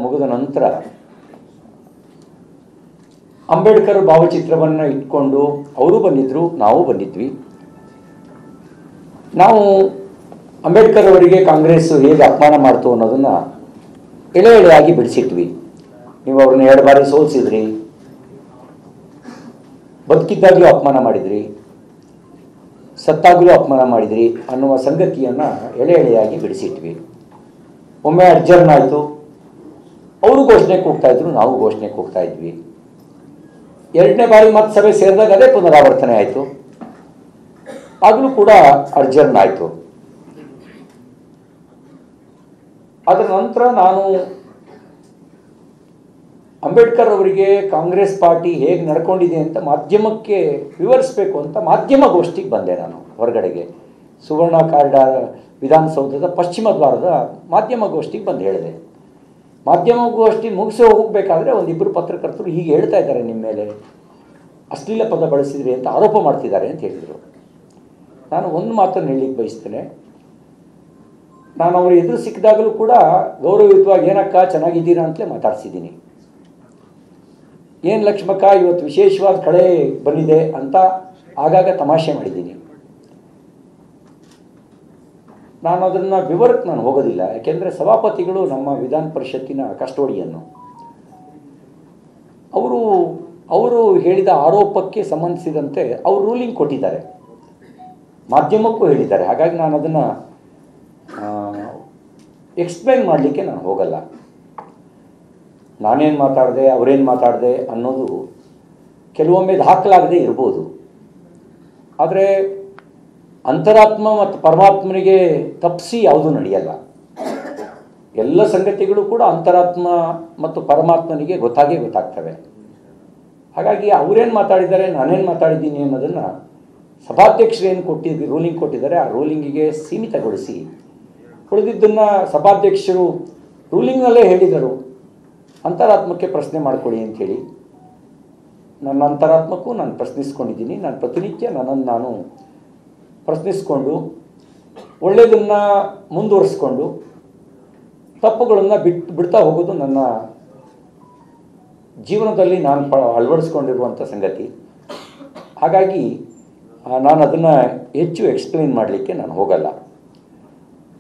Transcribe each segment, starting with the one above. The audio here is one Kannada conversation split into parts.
ಮುಗಿದ ನಂತರ ಅಂಬೇಡ್ಕರ್ ಭಾವಚಿತ್ರವನ್ನು ಇಟ್ಕೊಂಡು ಅವರು ಬಂದಿದ್ದರು, ನಾವು ಬಂದಿದ್ವಿ. ನಾವು ಅಂಬೇಡ್ಕರ್ ಅವರಿಗೆ ಕಾಂಗ್ರೆಸ್ ಹೇಗೆ ಅಪಮಾನ ಮಾಡ್ತು ಅನ್ನೋದನ್ನು ಎಳೆ ಎಳೆಯಾಗಿ ಬಿಡಿಸಿಟ್ವಿ. ನೀವು ಅವ್ರನ್ನ 2 ಬಾರಿ ಸೋಲಿಸಿದ್ರಿ, ಬದುಕಿದ್ದಾಗಲೂ ಅಪಮಾನ ಮಾಡಿದ್ರಿ, ಸತ್ತಾಗಲೂ ಅಪಮಾನ ಮಾಡಿದ್ರಿ ಅನ್ನುವ ಸಂಗತಿಯನ್ನು ಎಳೆ ಎಳೆಯಾಗಿ ಬಿಡಿಸಿಟ್ವಿ. ಒಮ್ಮೆ ಅಡ್ಜರ್ನ್ ಆಯಿತು, ಅವರು ಘೋಷಣೆಗೆ ಹೋಗ್ತಾಯಿದ್ರು, ನಾವು ಘೋಷಣೆಗೆ ಹೋಗ್ತಾ ಇದ್ವಿ. 2ನೇ ಬಾರಿ ಮತ್ತೆ ಸಭೆ ಸೇರಿದಾಗ ಅದೇ ಪುನರಾವರ್ತನೆ ಆಯಿತು, ಆಗಲೂ ಕೂಡ ಅಡ್ಜರ್ನ್ ಆಯಿತು. ಅದರ ನಂತರ ನಾನು ಅಂಬೇಡ್ಕರ್ ಅವರಿಗೆ ಕಾಂಗ್ರೆಸ್ ಪಾರ್ಟಿ ಹೇಗೆ ನಡ್ಕೊಂಡಿದೆ ಅಂತ ಮಾಧ್ಯಮಕ್ಕೆ ವಿವರಿಸಬೇಕು ಅಂತ ಮಾಧ್ಯಮ ಗೋಷ್ಠಿಗೆ ಬಂದೆ. ನಾನು ಹೊರಗಡೆಗೆ ಸುವರ್ಣ ಕಾರಿಡಾರ್ ವಿಧಾನಸೌಧದ ಪಶ್ಚಿಮ ದ್ವಾರದ ಮಾಧ್ಯಮ ಗೋಷ್ಠಿಗೆ ಬಂದು ಹೇಳಿದೆ. ಮಾಧ್ಯಮ ಗೋಷ್ಠಿ ಮುಗಿಸಿ ಹೋಗಬೇಕಾದ್ರೆ ಒಂದಿಬ್ಬರು ಪತ್ರಕರ್ತರು ಹೀಗೆ ಹೇಳ್ತಾ ಇದ್ದಾರೆ, ನಿಮ್ಮ ಮೇಲೆ ಅಶ್ಲೀಲ ಪದ ಬಳಸಿದ್ರಿ ಅಂತ ಆರೋಪ ಮಾಡ್ತಿದ್ದಾರೆ ಅಂತ ಹೇಳಿದರು. ನಾನು ಒಂದು ಮಾತನ್ನು ಹೇಳಲಿಕ್ಕೆ ಬಯಸ್ತೇನೆ. ನಾನು ಅವರು ಎದುರು ಸಿಕ್ಕಿದಾಗಲೂ ಕೂಡ ಗೌರವಯುತವಾಗಿ ಏನಕ್ಕ ಚೆನ್ನಾಗಿದ್ದೀರಾ ಅಂತಲೇ ಮಾತಾಡ್ಸಿದ್ದೀನಿ. ಏನು ಲಕ್ಷ್ಮಕ್ಕ ಇವತ್ತು ವಿಶೇಷವಾದ ಕಳೆ ಬಂದಿದೆ ಅಂತ ಆಗಾಗ ತಮಾಷೆ ಮಾಡಿದ್ದೀನಿ. ನಾನು ಅದನ್ನು ವಿವರಕ್ಕೆ ನಾನು ಹೋಗೋದಿಲ್ಲ, ಯಾಕೆಂದರೆ ಸಭಾಪತಿಗಳು ನಮ್ಮ ವಿಧಾನ ಪರಿಷತ್ತಿನ ಕಸ್ಟೋಡಿಯನ್ನು. ಅವರು ಹೇಳಿದ ಆರೋಪಕ್ಕೆ ಸಂಬಂಧಿಸಿದಂತೆ ಅವರು ರೂಲಿಂಗ್ ಕೊಟ್ಟಿದ್ದಾರೆ, ಮಾಧ್ಯಮಕ್ಕೂ ಹೇಳಿದ್ದಾರೆ. ಹಾಗಾಗಿ ನಾನು ಅದನ್ನು ಎಕ್ಸ್ಪ್ಲೈನ್ ಮಾಡಲಿಕ್ಕೆ ನಾನು ಹೋಗಲ್ಲ. ನಾನೇನು ಮಾತಾಡಿದೆ, ಅವರೇನು ಮಾತಾಡಿದೆ ಅನ್ನೋದು ಕೆಲವೊಮ್ಮೆ ದಾಖಲಾಗದೆ ಇರ್ಬೋದು. ಆದರೆ ಅಂತರಾತ್ಮ ಮತ್ತು ಪರಮಾತ್ಮನಿಗೆ ತಪ್ಪಿಸಿ ಯಾವುದೂ ನಡೆಯಲ್ಲ. ಎಲ್ಲ ಸಂಗತಿಗಳು ಕೂಡ ಅಂತರಾತ್ಮ ಮತ್ತು ಪರಮಾತ್ಮನಿಗೆ ಗೊತ್ತಾಗ್ತವೆ. ಹಾಗಾಗಿ ಅವರೇನು ಮಾತಾಡಿದ್ದಾರೆ, ನಾನೇನು ಮಾತಾಡಿದ್ದೀನಿ ಅನ್ನೋದನ್ನು ಸಭಾಧ್ಯಕ್ಷರು ಏನು ರೂಲಿಂಗ್ ಕೊಟ್ಟಿದ್ದಾರೆ, ಆ ರೂಲಿಂಗಿಗೆ ಸೀಮಿತಗೊಳಿಸಿ ಉಳಿದಿದ್ದನ್ನು ಸಭಾಧ್ಯಕ್ಷರು ರೂಲಿಂಗ್ನಲ್ಲೇ ಹೇಳಿದರು, ಅಂತರಾತ್ಮಕ್ಕೆ ಪ್ರಶ್ನೆ ಮಾಡಿಕೊಡಿ ಅಂಥೇಳಿ. ನನ್ನ ಅಂತರಾತ್ಮಕ್ಕೂ ನಾನು ಪ್ರಶ್ನಿಸ್ಕೊಂಡಿದ್ದೀನಿ. ನಾನು ಪ್ರತಿನಿತ್ಯ ನನ್ನನ್ನು ನಾನು ಪ್ರಶ್ನಿಸ್ಕೊಂಡು ಒಳ್ಳೆಯದನ್ನು ಮುಂದುವರಿಸ್ಕೊಂಡು ತಪ್ಪುಗಳನ್ನು ಬಿಡ್ತಾ ಹೋಗೋದು ನನ್ನ ಜೀವನದಲ್ಲಿ ನಾನು ಅಳವಡಿಸ್ಕೊಂಡಿರುವಂಥ ಸಂಗತಿ. ಹಾಗಾಗಿ ನಾನು ಅದನ್ನು ಹೆಚ್ಚು ಎಕ್ಸ್ಪ್ಲೈನ್ ಮಾಡಲಿಕ್ಕೆ ನಾನು ಹೋಗಲ್ಲ.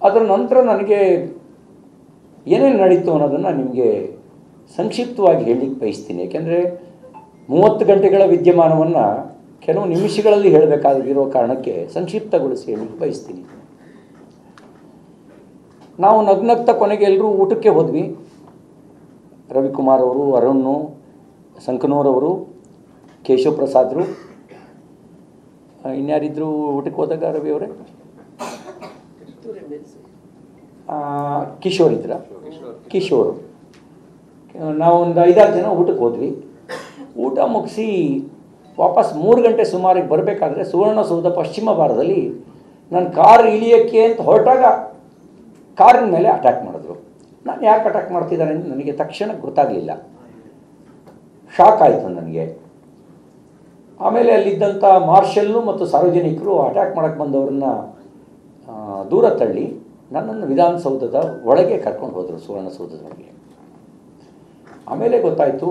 ಅದರ ನಂತರ ನನಗೆ ಏನೇನು ನಡೀತು ಅನ್ನೋದನ್ನು ನಿಮಗೆ ಸಂಕ್ಷಿಪ್ತವಾಗಿ ಹೇಳಲಿಕ್ಕೆ ಬಯಸ್ತೀನಿ. ಏಕೆಂದರೆ 30 ಗಂಟೆಗಳ ವಿದ್ಯಮಾನವನ್ನು ಕೆಲವು ನಿಮಿಷಗಳಲ್ಲಿ ಹೇಳಬೇಕಾಗಿರೋ ಕಾರಣಕ್ಕೆ ಸಂಕ್ಷಿಪ್ತಗೊಳಿಸಿ ಹೇಳಲಿಕ್ಕೆ ಬಯಸ್ತೀನಿ. ನಾವು ನಗ್ನಗ್ತ ಕೊನೆಗೆ ಎಲ್ಲರೂ ಊಟಕ್ಕೆ ಹೋದ್ವಿ. ರವಿಕುಮಾರ್ ಅವರು, ಅರುಣ್, ಸಂಕನೂರವರು, ಕೇಶವ ಪ್ರಸಾದರು, ಇನ್ಯಾರಿದ್ರು ಊಟಕ್ಕೆ ಹೋದಾಗ? ರವಿ ಅವರೇ, ಕಿಶೋರ್ ಇದ್ರ? ಕಿಶೋರು. ನಾವು ಒಂದು 5-6 ಜನ ಊಟಕ್ಕೆ ಹೋದ್ವಿ. ಊಟ ಮುಗಿಸಿ ವಾಪಸ್ 3 ಗಂಟೆ ಸುಮಾರಿಗೆ ಬರಬೇಕಾದ್ರೆ ಸುವರ್ಣಸೌಧ ಪಶ್ಚಿಮ ಭಾರತದಲ್ಲಿ ನನ್ನ ಕಾರ್ ಇಳಿಯೋಕ್ಕೆ ಅಂತ ಹೊರಟಾಗ ಕಾರಿನ ಮೇಲೆ ಅಟ್ಯಾಕ್ ಮಾಡಿದ್ರು. ನಾನು ಯಾಕೆ ಅಟ್ಯಾಕ್ ಮಾಡ್ತಿದ್ದಾರೆ ಅಂತ ನನಗೆ ತಕ್ಷಣ ಗೊತ್ತಾಗಲಿಲ್ಲ, ಶಾಕ್ ಆಯಿತು ನನಗೆ. ಆಮೇಲೆ ಅಲ್ಲಿದ್ದಂಥ ಮಾರ್ಷಲ್ಲು ಮತ್ತು ಸಾರ್ವಜನಿಕರು ಅಟ್ಯಾಕ್ ಮಾಡೋಕ್ಕೆ ಬಂದವ್ರನ್ನ ದೂರ ತಳ್ಳಿ ನನ್ನನ್ನು ವಿಧಾನಸೌಧದ ಒಳಗೆ ಕರ್ಕೊಂಡು ಹೋದರು, ಸುವರ್ಣಸೌಧದೊಳಗೆ. ಆಮೇಲೆ ಗೊತ್ತಾಯಿತು,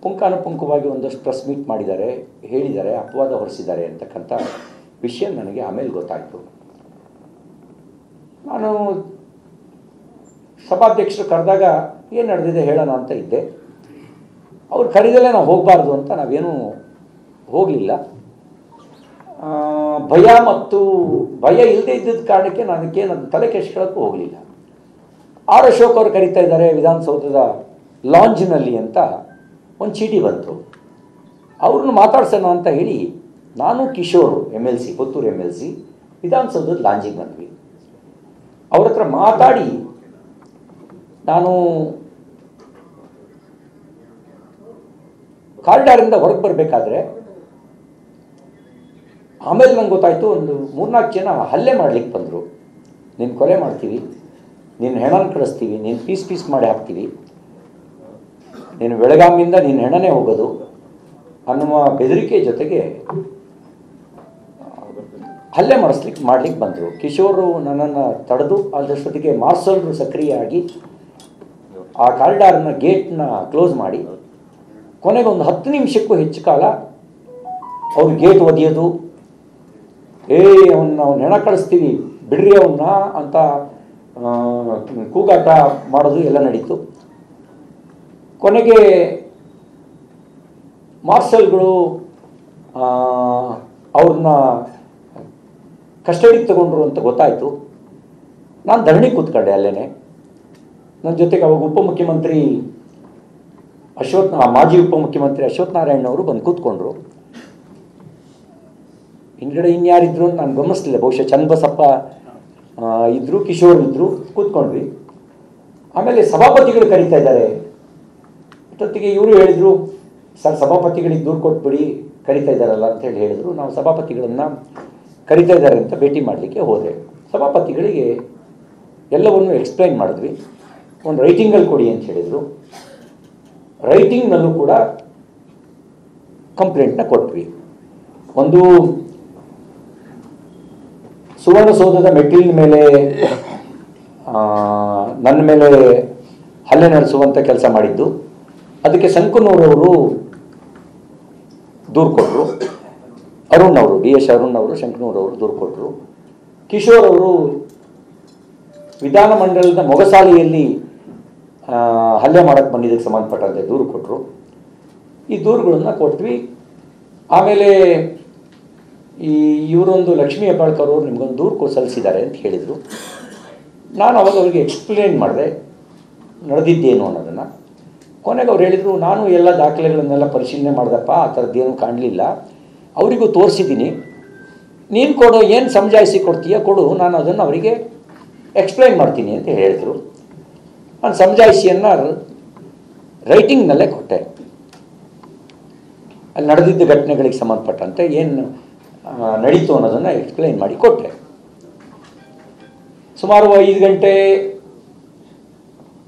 ಪುಂಖಾನುಪುಂಖವಾಗಿ ಒಂದಷ್ಟು ಪ್ರೆಸ್ ಮೀಟ್ ಮಾಡಿದ್ದಾರೆ, ಹೇಳಿದ್ದಾರೆ, ಅಪವಾದ ಹೊರಿಸಿದ್ದಾರೆ ಅಂತಕ್ಕಂಥ ವಿಷಯ ನನಗೆ ಆಮೇಲೆ ಗೊತ್ತಾಯಿತು. ನಾನು ಸಭಾಧ್ಯಕ್ಷರು ಕರೆದಾಗ ಏನು ನಡೆದಿದೆ ಹೇಳೋಣ ಅಂತ ಇದ್ದೆ. ಅವ್ರು ಕರೀದಲ್ಲೇ ನಾವು ಹೋಗಬಾರ್ದು ಅಂತ ನಾವೇನೂ ಹೋಗಲಿಲ್ಲ. ಭಯ ಇಲ್ಲದೆ ಇದ್ದಿದ್ದ ಕಾರಣಕ್ಕೆ ನನಗೇನು ತಲೆ ಕೆಡಿಸ್ಕೊಳ್ಳೋಕ್ಕೂ ಹೋಗಲಿಲ್ಲ. ಆರ್ ಅಶೋಕ್ ಅವರು ಕರೀತಾ ಇದ್ದಾರೆ ವಿಧಾನಸೌಧದ ಲಾಂಜ್ನಲ್ಲಿ ಅಂತ ಒಂದು ಚೀಟಿ ಬಂತು. ಅವ್ರನ್ನ ಮಾತಾಡ್ಸೋಣ ಅಂತ ಹೇಳಿ ನಾನು ಕಿಶೋರು MLC, ಪುತ್ತೂರು MLC ವಿಧಾನಸೌಧದ ಲಾಂಜಿಗೆ ಬಂದ್ವಿ. ಅವ್ರ ಹತ್ರ ಮಾತಾಡಿ ನಾನು ಕಾರಿಡಾರಿಂದ ಹೊರಗೆ ಬರಬೇಕಾದ್ರೆ ಆಮೇಲೆ ನಂಗೆ ಗೊತ್ತಾಯಿತು, ಒಂದು 3-4 ಜನ ಹಲ್ಲೆ ಮಾಡಲಿಕ್ಕೆ ಬಂದರು. ನೀನು ಕೊಲೆ ಮಾಡ್ತೀವಿ, ನಿನ್ನ ಹೆಣನ ಕಳಿಸ್ತೀವಿ, ನೀನು ಪೀಸ್ ಮಾಡಿ ಹಾಕ್ತೀವಿ, ನೀನು ಬೆಳಗಾಮಿಂದ ನಿನ್ನ ಹೆಣನೇ ಹೋಗೋದು ಅನ್ನುವ ಬೆದರಿಕೆ ಜೊತೆಗೆ ಹಲ್ಲೆ ಮಾಡಲಿಕ್ಕೆ ಬಂದರು. ಕಿಶೋರು ನನ್ನನ್ನು ತಡೆದು ಅದರಷ್ಟೊತ್ತಿಗೆ ಮಾರ್ಷಲ್ರು ಸಕ್ರಿಯ ಆಗಿ ಆ ಕಾರಿಡಾರ್ನ ಗೇಟ್ನ ಕ್ಲೋಸ್ ಮಾಡಿ ಕೊನೆಗೆ ಒಂದು 10 ನಿಮಿಷಕ್ಕೂ ಹೆಚ್ಚು ಕಾಲ ಅವ್ರು ಗೇಟ್ ಒದೆಯೋದು, ಅವ್ನ ಹೆಣ ಕಳಿಸ್ತೀವಿ ಬಿಡ್ರಿ ಅವನ್ನ ಅಂತ ಕೂಗಾಟ ಮಾಡೋದು ಎಲ್ಲ ನಡೀತು. ಕೊನೆಗೆ ಮಾರ್ಷಲ್ಗಳು ಅವ್ರನ್ನ ಕಸ್ಟಡಿಗೆ ತಗೊಂಡ್ರು ಅಂತ ಗೊತ್ತಾಯಿತು. ನಾನು ಧರಣಿ ಕೂತ್ಕೊಂಡೆ ಅಲ್ಲೇ. ನನ್ನ ಜೊತೆಗೆ ಅವಾಗ ಉಪಮುಖ್ಯಮಂತ್ರಿ ಮಾಜಿ ಉಪಮುಖ್ಯಮಂತ್ರಿ ಅಶ್ವಥ್ ನಾರಾಯಣ್ ಅವರು ಬಂದು ಕೂತ್ಕೊಂಡ್ರು. ಹಿಂದ್ಗಡೆ ಇನ್ಯಾರಿದ್ರು ಅಂತ ನಾನು ಗಮನಿಸಲಿಲ್ಲ. ಬಹುಶಃ ಚನ್ನಬಸಪ್ಪ ಇದ್ದರು, ಕಿಶೋರ್ ಇದ್ದರು, ಕೂತ್ಕೊಂಡ್ವಿ. ಆಮೇಲೆ ಸಭಾಪತಿಗಳು ಕರೀತಾ ಇದ್ದಾರೆ. ಅಷ್ಟೊತ್ತಿಗೆ ಇವರು ಹೇಳಿದರು, ಸರ್ ಸಭಾಪತಿಗಳಿಗೆ ದೂರು ಕೊಟ್ಬಿಡಿ, ಕರೀತಾ ಇದ್ದಾರಲ್ಲ ಅಂತೇಳಿ ಹೇಳಿದರು. ನಾವು ಸಭಾಪತಿಗಳನ್ನು ಕರೀತಾ ಇದ್ದಾರೆ ಅಂತ ಭೇಟಿ ಮಾಡಲಿಕ್ಕೆ ಹೋದೆ. ಸಭಾಪತಿಗಳಿಗೆ ಎಲ್ಲವನ್ನು ಎಕ್ಸ್ಪ್ಲೈನ್ ಮಾಡಿದ್ವಿ. ಒಂದು ರೈಟಿಂಗಲ್ಲಿ ಕೊಡಿ ಅಂತ ಹೇಳಿದರು. ರೈಟಿಂಗ್ನಲ್ಲೂ ಕೂಡ ಕಂಪ್ಲೇಂಟ್ನ ಕೊಟ್ವಿ. ಒಂದು ಸುವರ್ಣಸೌಧದ ಮೆಟ್ಟಿಲಿನ ಮೇಲೆ ನನ್ನ ಮೇಲೆ ಹಲ್ಲೆ ನಡೆಸುವಂಥ ಕೆಲಸ ಮಾಡಿದ್ದು, ಅದಕ್ಕೆ ಸಂಕನೂರವರು ದೂರು ಕೊಟ್ಟರು. ಅರುಣ್ ಅವರು, BS ಅರುಣ್ ಅವರು, ಶಂಕನೂರವರು ದೂರು ಕೊಟ್ಟರು. ಕಿಶೋರ್ ಅವರು ವಿಧಾನಮಂಡಲದ ಮೊಗಸಾಲೆಯಲ್ಲಿ ಹಲ್ಲೆ ಮಾಡೋಕ್ಕೆ ಬಂದಿದ್ದಕ್ಕೆ ಸಂಬಂಧಪಟ್ಟಂತೆ ದೂರು ಕೊಟ್ಟರು. ಈ ದೂರುಗಳನ್ನು ಕೊಟ್ವಿ. ಆಮೇಲೆ ಇವರೊಂದು ಲಕ್ಷ್ಮೀ ಹೆಬ್ಬಾಳ್ಕರ್ ಅವರು ನಿಮಗೊಂದು ದೂರು ಸಲ್ಲಿಸಿದ್ದಾರೆ ಅಂತ ಹೇಳಿದರು. ನಾನು ಅವಾಗ ಅವರಿಗೆ ಎಕ್ಸ್ಪ್ಲೇನ್ ಮಾಡಿದೆ ನಡೆದಿದ್ದೇನು ಅನ್ನೋದನ್ನು. ಕೊನೆಗೆ ಅವ್ರು ಹೇಳಿದರು, ನಾನು ಎಲ್ಲ ದಾಖಲೆಗಳನ್ನೆಲ್ಲ ಪರಿಶೀಲನೆ ಮಾಡಿದಪ್ಪ, ಆ ಥರದ್ದೇನು ಕಾಣಲಿಲ್ಲ, ಅವರಿಗೂ ತೋರಿಸಿದ್ದೀನಿ, ನೀನು ಕೊಡು, ಏನು ಸಮಜಾಯಿಸಿ ಕೊಡ್ತೀಯ ಕೊಡು, ನಾನು ಅದನ್ನು ಅವರಿಗೆ ಎಕ್ಸ್ಪ್ಲೈನ್ ಮಾಡ್ತೀನಿ ಅಂತ ಹೇಳಿದರು. ನಾನು ಸಮಜಾಯಿಸಿಯನ್ನು ರೈಟಿಂಗ್ನಲ್ಲೇ ಕೊಟ್ಟೆ. ಅಲ್ಲಿ ನಡೆದಿದ್ದ ಘಟನೆಗಳಿಗೆ ಸಂಬಂಧಪಟ್ಟಂತೆ ಏನು ನಡೀತು ಅನ್ನೋದನ್ನು ಎಕ್ಸ್ಪ್ಲೈನ್ ಮಾಡಿ ಕೊಟ್ಟೆ. ಸುಮಾರು 5 ಗಂಟೆ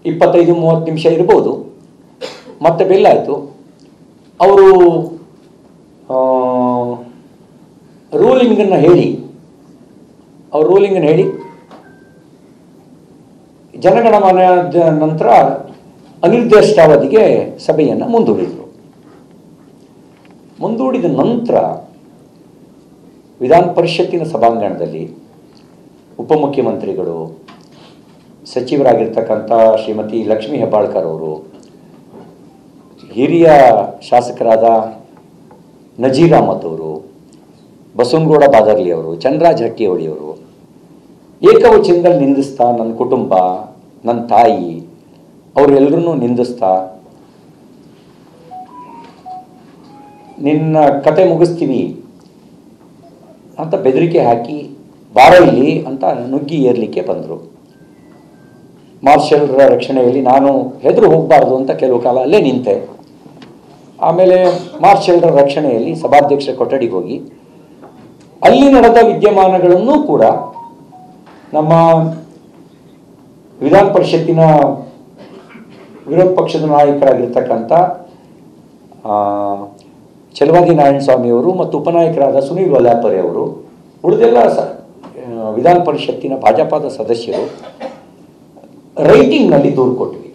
25-30 ನಿಮಿಷ ಇರ್ಬೋದು. ಮತ್ತೆ ಬೆಲ್ ಆಯಿತು. ಅವರು ರೂಲಿಂಗನ್ನು ಹೇಳಿ ಜನಗಣಮನದ ನಂತರ ಅನಿರ್ದಿಷ್ಟಾವಧಿಗೆ ಸಭೆಯನ್ನು ಮುಂದೂಡಿದರು. ಮುಂದೂಡಿದ ನಂತರ ವಿಧಾನ ಪರಿಷತ್ತಿನ ಸಭಾಂಗಣದಲ್ಲಿ ಉಪಮುಖ್ಯಮಂತ್ರಿಗಳು, ಸಚಿವರಾಗಿರ್ತಕ್ಕಂಥ ಶ್ರೀಮತಿ ಲಕ್ಷ್ಮೀ ಹೆಬ್ಬಾಳ್ಕರ್ ಅವರು, ಹಿರಿಯ ಶಾಸಕರಾದ ನಜೀರ್ ಅಹಮದ್ ಅವರು, ಬಸವನಗೌಡ ಬಾದರ್ಲಿ ಅವರು, ಚಂದ್ರರಾಜ್ ಹಟ್ಟಿಹೊಳಿಯವರು ಏಕವಚನದಲ್ಲಿ ನಿಂದಿಸ್ತಾ, ನನ್ನ ಕುಟುಂಬ, ನನ್ನ ತಾಯಿ, ಅವರೆಲ್ಲರನ್ನೂ ನಿಂದಿಸ್ತಾ, ನಿನ್ನ ಕತೆ ಮುಗಿಸ್ತೀವಿ ಅಂತ ಬೆದರಿಕೆ ಹಾಕಿ ಬಾರ ಇಲ್ಲಿ ಅಂತ ನುಗ್ಗಿ ಏರ್ಲಿಕ್ಕೆ ಬಂದರು. ಮಾರ್ಷಲ್ರ ರಕ್ಷಣೆಯಲ್ಲಿ ನಾನು ಹೆದರು ಹೋಗಬಾರ್ದು ಅಂತ ಕೆಲವು ಕಾಲ ಅಲ್ಲೇ ನಿಂತೆ. ಆಮೇಲೆ ಮಾರ್ಷಲ್ರ ರಕ್ಷಣೆಯಲ್ಲಿ ಸಭಾಧ್ಯಕ್ಷರ ಕೊಠಡಿಗೆ ಹೋಗಿ ಅಲ್ಲಿ ನಡೆದ ವಿದ್ಯಮಾನಗಳನ್ನು ಕೂಡ ನಮ್ಮ ವಿಧಾನ ಪರಿಷತ್ತಿನ ವಿರೋಧ ಪಕ್ಷದ ನಾಯಕರಾಗಿರ್ತಕ್ಕಂಥ ಚಲವಾದಿ ನಾರಾಯಣ ಸ್ವಾಮಿಯವರು ಮತ್ತು ಉಪನಾಯಕರಾದ ಸುನೀಲ್ ವಲ್ಲಾಪರೆ ಅವರು, ಉಳಿದೆಲ್ಲ ವಿಧಾನ ಪರಿಷತ್ತಿನ ಭಾಜಪದ ಸದಸ್ಯರು ರೈಟಿಂಗ್ನಲ್ಲಿ ದೂರು ಕೊಟ್ವಿ.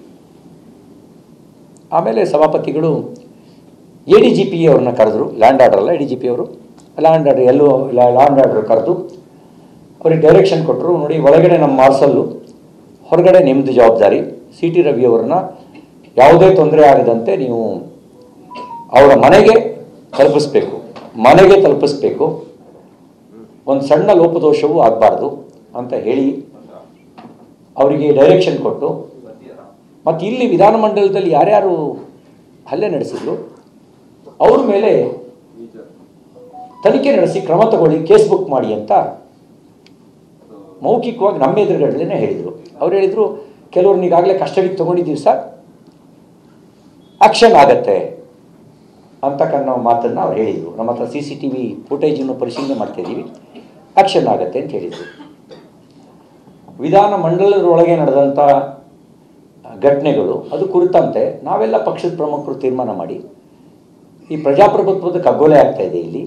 ಆಮೇಲೆ ಸಭಾಪತಿಗಳು ADGP ಅವ್ರನ್ನ ಕರೆದ್ರು. ಲ್ಯಾಂಡ್ ಆರ್ಡರ್ ಅಲ್ಲ, ADGP ಅವರು ಲ್ಯಾಂಡ್ ಆರ್ಡರ್ ಕರೆದು ಅವ್ರಿಗೆ ಡೈರೆಕ್ಷನ್ ಕೊಟ್ಟರು. ನೋಡಿ, ಒಳಗಡೆ ನಮ್ಮ ಮಾರ್ಸಲ್ಲು, ಹೊರಗಡೆ ನಿಮ್ಮದು ಜವಾಬ್ದಾರಿ. CT ರವಿ ಅವ್ರನ್ನ ಯಾವುದೇ ತೊಂದರೆ ಆಗದಂತೆ ನೀವು ಅವರ ಮನೆಗೆ ತಲುಪಿಸ್ಬೇಕು, ಒಂದು ಸಣ್ಣ ಲೋಪದೋಷವೂ ಆಗಬಾರ್ದು ಅಂತ ಹೇಳಿ ಅವರಿಗೆ ಡೈರೆಕ್ಷನ್ ಕೊಟ್ಟು, ಮತ್ತು ಇಲ್ಲಿ ವಿಧಾನಮಂಡಲದಲ್ಲಿ ಯಾರ್ಯಾರು ಹಲ್ಲೆ ನಡೆಸಿದ್ರು ಅವ್ರ ಮೇಲೆ ತನಿಖೆ ನಡೆಸಿ ಕ್ರಮ ತಗೊಳ್ಳಿ, ಕೇಸ್ ಬುಕ್ ಮಾಡಿ ಅಂತ ಮೌಖಿಕವಾಗಿ ನಮ್ಮ ಎದುರುಗಡೆನೇ ಹೇಳಿದರು. ಅವ್ರು ಹೇಳಿದರು, ಕೆಲವ್ರನ್ನ ಈಗಾಗಲೇ ಕಸ್ಟಡಿಗೆ ತೊಗೊಂಡಿದ್ದೀವಿ ಸರ್, ಆಕ್ಷನ್ ಆಗತ್ತೆ ಅಂತಕ್ಕನ್ನೋ ಮಾತನ್ನು ಅವ್ರು ಹೇಳಿದರು. ನಮ್ಮ ಹತ್ರ CCTV ಫುಟೇಜನ್ನು ಪರಿಶೀಲನೆ ಮಾಡ್ತಾಯಿದ್ದೀವಿ, ಆಕ್ಷನ್ ಆಗತ್ತೆ ಅಂತ ಹೇಳಿದರು. ವಿಧಾನ ಮಂಡಲದೊಳಗೆ ನಡೆದಂಥ ಘಟನೆಗಳು ಅದು ಕುರಿತಂತೆ ನಾವೆಲ್ಲ ಪಕ್ಷದ ಪ್ರಮುಖರು ತೀರ್ಮಾನ ಮಾಡಿ, ಈ ಪ್ರಜಾಪ್ರಭುತ್ವದ ಕಗ್ಗೊಲೆ ಆಗ್ತಾ ಇದೆ, ಇಲ್ಲಿ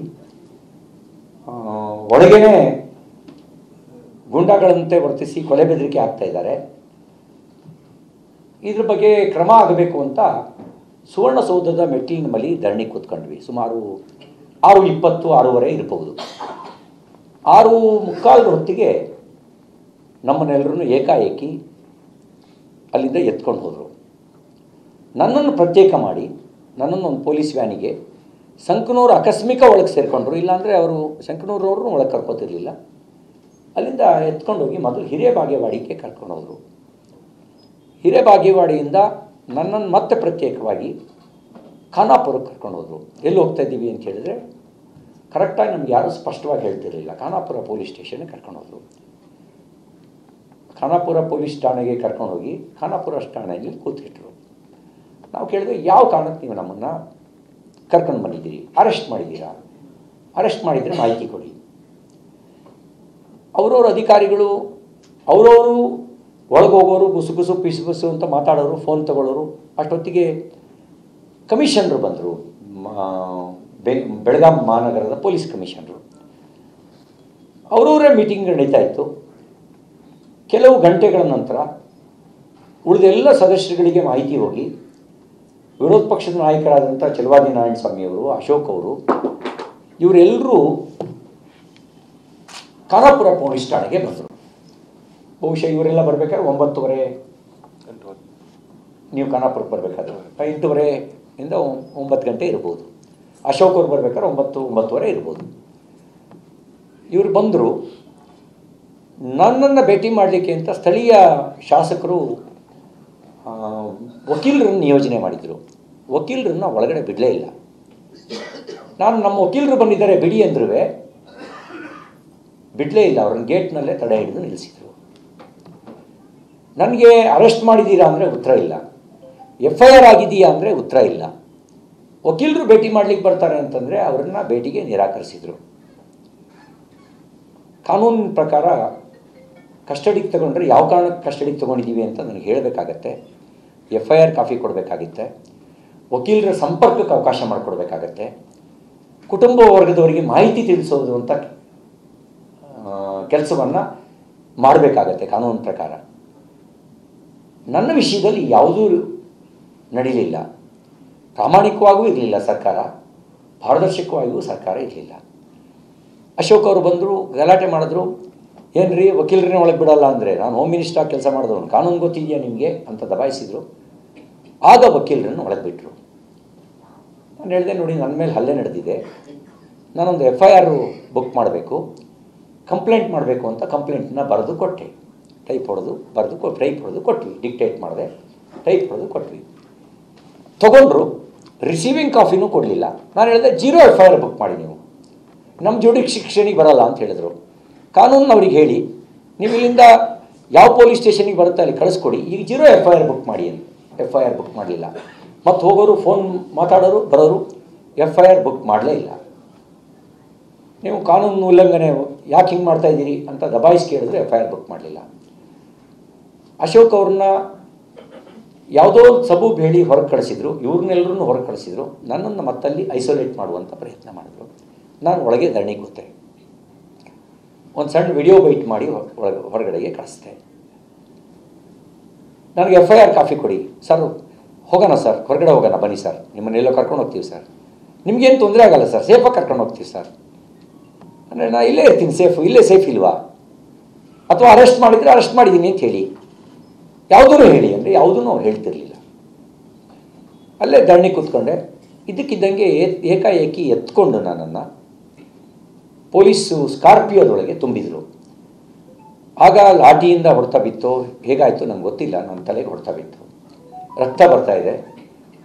ಒಳಗೇನೆ ಗೂಂಡಾಗಳಂತೆ ವರ್ತಿಸಿ ಕೊಲೆ ಬೆದರಿಕೆ ಆಗ್ತಾ ಇದ್ದಾರೆ, ಇದ್ರ ಬಗ್ಗೆ ಕ್ರಮ ಆಗಬೇಕು ಅಂತ ಸುವರ್ಣಸೌಧದ ಮೆಟ್ಟಿಲಿನ ಮೇಲೆ ಧರಣಿ ಕೂತ್ಕೊಂಡ್ವಿ. ಸುಮಾರು 6:20, 6:15 ಇರಬಹುದು. 6:45 ಹೊತ್ತಿಗೆ ನಮ್ಮನ್ನೆಲ್ಲರೂ ಏಕಾಏಕಿ ಅಲ್ಲಿಂದ ಎತ್ಕೊಂಡು ಹೋದರು. ನನ್ನನ್ನು ಪ್ರತ್ಯೇಕ ಮಾಡಿ ನನ್ನನ್ನು ಒಂದು ಪೊಲೀಸ್ ವ್ಯಾನಿಗೆ ಸಂಕನೂರು ಆಕಸ್ಮಿಕ ಒಳಗೆ ಸೇರಿಕೊಂಡ್ರು. ಇಲ್ಲಾಂದರೆ ಅವರು ಸಂಕನೂರವ್ರನ್ನೂ ಒಳಗೆ ಕರ್ಕೋತಿರ್ಲಿಲ್ಲ. ಅಲ್ಲಿಂದ ಎತ್ಕೊಂಡೋಗಿ ಮೊದಲು ಹಿರೇಬಾಗೇವಾಡಿಗೆ ಕರ್ಕೊಂಡು ಹೋದರು. ಹಿರೇಬಾಗೇವಾಡಿಯಿಂದ ನನ್ನನ್ನು ಮತ್ತೆ ಪ್ರತ್ಯೇಕವಾಗಿ ಖಾನಾಪುರಕ್ಕೆ ಕರ್ಕೊಂಡು ಹೋದರು. ಎಲ್ಲಿ ಹೋಗ್ತಾ ಇದ್ದೀವಿ ಅಂತ ಹೇಳಿದ್ರೆ ಕರೆಕ್ಟಾಗಿ ನಮ್ಗೆ ಯಾರೂ ಸ್ಪಷ್ಟವಾಗಿ ಹೇಳ್ತಿರಲಿಲ್ಲ. ಖಾನಾಪುರ ಪೊಲೀಸ್ ಸ್ಟೇಷನ್ಗೆ ಕರ್ಕೊಂಡು ಹೋದರು. ಖಾನಾಪುರ ಪೊಲೀಸ್ ಠಾಣೆಗೆ ಕರ್ಕೊಂಡೋಗಿ ಖಾನಾಪುರ ಠಾಣೆಯಲ್ಲಿ ಕೂತಿಟ್ರು. ನಾವು ಕೇಳಿದ್ರೆ ಯಾವ ಕಾರಣಕ್ಕೆ ನೀವು ನಮ್ಮನ್ನು ಕರ್ಕೊಂಡು ಬಂದಿದ್ದೀರಿ, ಅರೆಸ್ಟ್ ಮಾಡಿದ್ದೀರಾ, ಅರೆಸ್ಟ್ ಮಾಡಿದರೆ ಮಾಹಿತಿ ಕೊಡಿ. ಅವರವ್ರ ಅಧಿಕಾರಿಗಳು ಅವರವರು ಒಳಗೋಗೋರು ಗುಸುಗುಸು ಪಿಸುಗುಸು ಅಂತ ಮಾತಾಡೋರು, ಫೋನ್ ತಗೊಳ್ಳೋರು. ಅಷ್ಟೊತ್ತಿಗೆ ಕಮಿಷನರು ಬಂದರು, ಬೆಳಗಾಂ ಮಹಾನಗರದ ಪೊಲೀಸ್ ಕಮಿಷನರು. ಅವರವರೇ ಮೀಟಿಂಗ್ ನಡೀತಾ ಇತ್ತು. ಕೆಲವು ಗಂಟೆಗಳ ನಂತರ ಉಳಿದೆಲ್ಲ ಸದಸ್ಯರುಗಳಿಗೆ ಮಾಹಿತಿ ಹೋಗಿ ವಿರೋಧ ಪಕ್ಷದ ನಾಯಕರಾದಂಥ ಚಲವಾದಿ ನಾರಾಯಣ ಸ್ವಾಮಿಯವರು, ಅಶೋಕ್ ಅವರು, ಇವರೆಲ್ಲರೂ ಖಾನಾಪುರ ಪೊಲೀಸ್ ಠಾಣೆಗೆ ಬಂದರು. ಬಹುಶಃ ಇವರೆಲ್ಲ ಬರಬೇಕಾದ್ರೆ 9:30 ನೀವು ಖಾನಾಪುರಕ್ಕೆ ಬರಬೇಕಾದ್ರೆ 8:30 9 ಗಂಟೆ ಇರ್ಬೋದು. ಅಶೋಕ್ ಅವ್ರು ಬರಬೇಕಾದ್ರೆ 9:30 ಇರ್ಬೋದು. ಇವರು ಬಂದರು. ನನ್ನನ್ನು ಭೇಟಿ ಮಾಡಲಿಕ್ಕೆ ಅಂತ ಸ್ಥಳೀಯ ಶಾಸಕರು ವಕೀಲರನ್ನು ನಿಯೋಜನೆ ಮಾಡಿದರು. ವಕೀಲರನ್ನು ಒಳಗಡೆ ಬಿಡಲೇ ಇಲ್ಲ. ನಾನು ನಮ್ಮ ವಕೀಲರು ಬಂದಿದ್ದಾರೆ ಬಿಡಿ ಅಂದ್ರೂ ಬಿಡಲೇ ಇಲ್ಲ. ಅವ್ರನ್ನ ಗೇಟ್ನಲ್ಲೇ ತಡೆ ಹಿಡಿದು ನಿಲ್ಲಿಸಿದರು. ನನಗೆ ಅರೆಸ್ಟ್ ಮಾಡಿದ್ದೀರಾ ಅಂದರೆ ಉತ್ತರ ಇಲ್ಲ, FIR ಆಗಿದೆಯಾ ಅಂದರೆ ಉತ್ತರ ಇಲ್ಲ. ವಕೀಲರು ಭೇಟಿ ಮಾಡಲಿಕ್ಕೆ ಬರ್ತಾರೆ ಅಂತಂದರೆ ಅವ್ರನ್ನ ಭೇಟಿಗೆ ನಿರಾಕರಿಸಿದರು. ಕಾನೂನಿನ ಪ್ರಕಾರ ಕಸ್ಟಡಿಗೆ ತಗೊಂಡ್ರೆ ಯಾವ ಕಾರಣಕ್ಕೆ ಕಸ್ಟಡಿಗೆ ತೊಗೊಂಡಿದ್ದೀವಿ ಅಂತ ನನಗೆ ಹೇಳಬೇಕಾಗತ್ತೆ. FIR ಕಾಪಿ ಕೊಡಬೇಕಾಗುತ್ತೆ. ವಕೀಲರ ಸಂಪರ್ಕಕ್ಕೆ ಅವಕಾಶ ಮಾಡಿಕೊಡ್ಬೇಕಾಗತ್ತೆ. ಕುಟುಂಬ ವರ್ಗದವರಿಗೆ ಮಾಹಿತಿ ತಿಳಿಸೋದು ಅಂತ ಕೆಲಸವನ್ನು ಮಾಡಬೇಕಾಗತ್ತೆ ಕಾನೂನಿನ ಪ್ರಕಾರ. ನನ್ನ ವಿಷಯದಲ್ಲಿ ಯಾವುದೂ ನಡೀಲಿಲ್ಲ. ಪ್ರಾಮಾಣಿಕವಾಗೂ ಇರಲಿಲ್ಲ ಸರ್ಕಾರ, ಪಾರದರ್ಶಕವಾಗಿಯೂ ಸರ್ಕಾರ ಇರಲಿಲ್ಲ. ಅಶೋಕ್ ಅವರು ಬಂದರು, ಗಲಾಟೆ ಮಾಡಿದ್ರು. ಏನ್ರಿ ವಕೀಲರನ್ನೇ ಒಳಗೆ ಬಿಡಲ್ಲ ಅಂದರೆ, ನಾನು ಹೋಮ್ ಮಿನಿಸ್ಟರ್ ಕೆಲಸ ಮಾಡಿದವನು, ಕಾನೂನು ಗೊತ್ತಿದೆಯಾ ನಿಮಗೆ ಅಂತ ದಬಾಯಿಸಿದರು. ಆಗ ವಕೀಲರನ್ನು ಒಳಗೆ ಬಿಟ್ಟರು. ನಾನು ಹೇಳಿದೆ, ನೋಡಿ ನನ್ನ ಮೇಲೆ ಹಲ್ಲೆ ನಡೆದಿದೆ, ನಾನೊಂದು FIR ಬುಕ್ ಮಾಡಬೇಕು, ಕಂಪ್ಲೇಂಟ್ ಮಾಡಬೇಕು ಅಂತ ಕಂಪ್ಲೇಂಟನ್ನ ಬರೆದು ಕೊಟ್ಟೆ. ಟೈಪ್ ಹೊಡೆದು ಕೊಟ್ವಿ. ಡಿಕ್ಟೇಟ್ ಮಾಡಿದೆ, ಟೈಪ್ ಹೊಡೆದು ಕೊಟ್ವಿ. ತೊಗೊಂಡ್ರು. ರಿಸೀವಿಂಗ್ ಕಾಫಿನೂ ಕೊಡಲಿಲ್ಲ. ನಾನು ಹೇಳಿದೆ 0 FIR ಬುಕ್ ಮಾಡಿ, ನೀವು ನಮ್ಮ ಜುಡಿಕ್ಷನಿಗೆ ಬರಲ್ಲ ಅಂತ ಹೇಳಿದರು. ಕಾನೂನು ಅವ್ರಿಗೆ ಹೇಳಿ, ನೀವು ಇಲ್ಲಿಂದ ಯಾವ ಪೊಲೀಸ್ ಸ್ಟೇಷನಿಗೆ ಬರುತ್ತೆ ಅಲ್ಲಿ ಕಳಿಸ್ಕೊಡಿ, ಈಗ 0 FIR ಬುಕ್ ಮಾಡಿ ಅಂತ. FIR ಬುಕ್ ಮಾಡಲಿಲ್ಲ. ಮತ್ತು ಹೋಗೋರು, ಫೋನ್ ಮಾತಾಡೋರು, ಬರೋರು, FIR ಬುಕ್ ಮಾಡಲೇ ಇಲ್ಲ. ನೀವು ಕಾನೂನು ಉಲ್ಲಂಘನೆ ಯಾಕೆ ಹಿಂಗೆ ಮಾಡ್ತಾಯಿದ್ದೀರಿ ಅಂತ ದಬಾಯಿಸಿ ಕೇಳಿದ್ರೆ FIR ಬುಕ್ ಮಾಡಲಿಲ್ಲ. ಅಶೋಕ್ ಅವ್ರನ್ನ ಯಾವುದೋ ಸಬೂಬ್ ಹೇಳಿ ಹೊರಗೆ ಕಳಿಸಿದ್ರು. ಇವ್ರನ್ನೆಲ್ಲರೂ ಹೊರಗೆ ಕಳಿಸಿದ್ರು. ನನ್ನನ್ನು ಮತ್ತಲ್ಲಿ ಐಸೋಲೇಟ್ ಮಾಡುವಂಥ ಪ್ರಯತ್ನ ಮಾಡಿದ್ರು. ನಾನು ಒಳಗೆ ಧರಣಿ ಕೂತೆ. ಒಂದು ಸಣ್ಣ ವಿಡಿಯೋ ಬೈಟ್ ಮಾಡಿ ಹೊರಗಡೆಗೆ ಕಳಿಸ್ದೆ. ನನಗೆ FIR ಕಾಫಿ ಕೊಡಿ ಸರ್, ಹೋಗೋಣ ಸರ್, ಹೊರಗಡೆ ಹೋಗೋಣ, ಬನ್ನಿ ಸರ್, ನಿಮ್ಮನ್ನೆಲ್ಲೋ ಕರ್ಕೊಂಡು ಹೋಗ್ತೀವಿ ಸರ್, ನಿಮಗೇನು ತೊಂದರೆ ಆಗಲ್ಲ ಸರ್, ಸೇಫಾಗಿ ಕರ್ಕೊಂಡು ಹೋಗ್ತೀವಿ ಸರ್. ಅಂದರೆ ನಾನು ಇಲ್ಲೇ ಇರ್ತೀನಿ, ಇಲ್ಲೇ ಸೇಫ್ ಇಲ್ವಾ? ಅಥವಾ ಅರೆಸ್ಟ್ ಮಾಡಿದರೆ ಅರೆಸ್ಟ್ ಮಾಡಿದ್ದೀನಿ ಅಂತ ಹೇಳಿ, ಯಾವುದೂ ಹೇಳಿ ಅಂದರೆ ಯಾವುದೂ ಅವ್ರು ಹೇಳ್ತಿರ್ಲಿಲ್ಲ. ಅಲ್ಲೇ ಧರಣಿ ಕೂತ್ಕೊಂಡೆ. ಇದಕ್ಕಿದ್ದಂಗೆ ಏಕಾಏಕಿ ಎತ್ಕೊಂಡು ನನ್ನನ್ನು ಪೊಲೀಸು ಸ್ಕಾರ್ಪಿಯೋದೊಳಗೆ ತುಂಬಿದರು. ಆಗ ಲಾಠಿಯಿಂದ ಹೊಡೆತ ಬಿತ್ತು, ಹೇಗಾಯಿತು ನಂಗೆ ಗೊತ್ತಿಲ್ಲ, ನನ್ನ ತಲೆಗೆ ಹೊಡೆತ ಬಿತ್ತು, ರಕ್ತ ಬರ್ತಾ ಇದೆ.